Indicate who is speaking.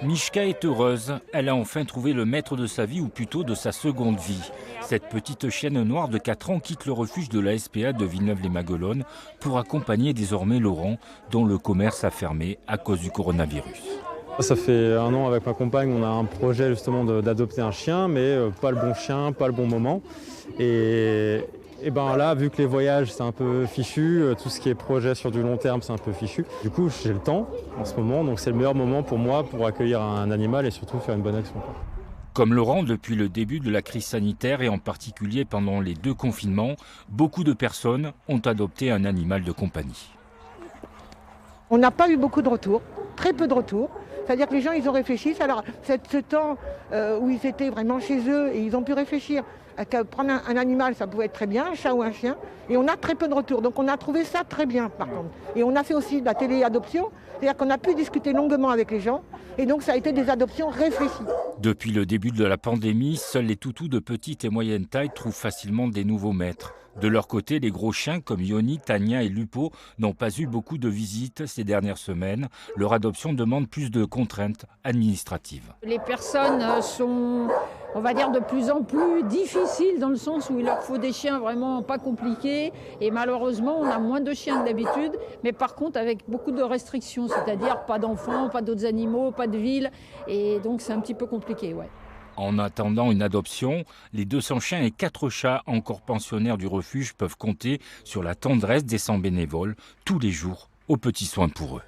Speaker 1: Mishka est heureuse. Elle a enfin trouvé le maître de sa vie, ou plutôt de sa seconde vie. Cette petite chienne noire de 4 ans quitte le refuge de la SPA de Villeneuve-les-Maguelones pour accompagner désormais Laurent, dont le commerce a fermé à cause du coronavirus.
Speaker 2: Ça fait 1 an avec ma compagne, on a un projet justement d'adopter un chien, mais pas le bon chien, pas le bon moment. Et ben là, vu que les voyages c'est un peu fichu, tout ce qui est projet sur du long terme c'est un peu fichu. Du coup, j'ai le temps en ce moment, donc c'est le meilleur moment pour moi pour accueillir un animal et surtout faire une bonne action.
Speaker 1: Comme Laurent, depuis le début de la crise sanitaire et en particulier pendant les 2 confinements, beaucoup de personnes ont adopté un animal de compagnie.
Speaker 3: On n'a pas eu beaucoup de retours, très peu de retours. C'est-à-dire que les gens, ils ont réfléchi. Alors, ce temps où ils étaient vraiment chez eux et ils ont pu réfléchir à prendre un animal, ça pouvait être très bien, un chat ou un chien. Et on a très peu de retours. Donc, on a trouvé ça très bien, par contre. Et on a fait aussi de la télé-adoption. C'est-à-dire qu'on a pu discuter longuement avec les gens. Et donc, ça a été des adoptions réfléchies.
Speaker 1: Depuis le début de la pandémie, seuls les toutous de petite et moyenne taille trouvent facilement des nouveaux maîtres. De leur côté, les gros chiens comme Yoni, Tania et Lupo n'ont pas eu beaucoup de visites ces dernières semaines. Leur adoption demande plus de contraintes administratives.
Speaker 4: Les personnes sont, on va dire, de plus en plus difficiles dans le sens où il leur faut des chiens vraiment pas compliqués. Et malheureusement, on a moins de chiens que d'habitude, mais par contre avec beaucoup de restrictions, c'est-à-dire pas d'enfants, pas d'autres animaux, pas de ville. Et donc c'est un petit peu compliqué, ouais.
Speaker 1: En attendant une adoption, les 200 chiens et 4 chats encore pensionnaires du refuge peuvent compter sur la tendresse des 100 bénévoles tous les jours aux petits soins pour eux.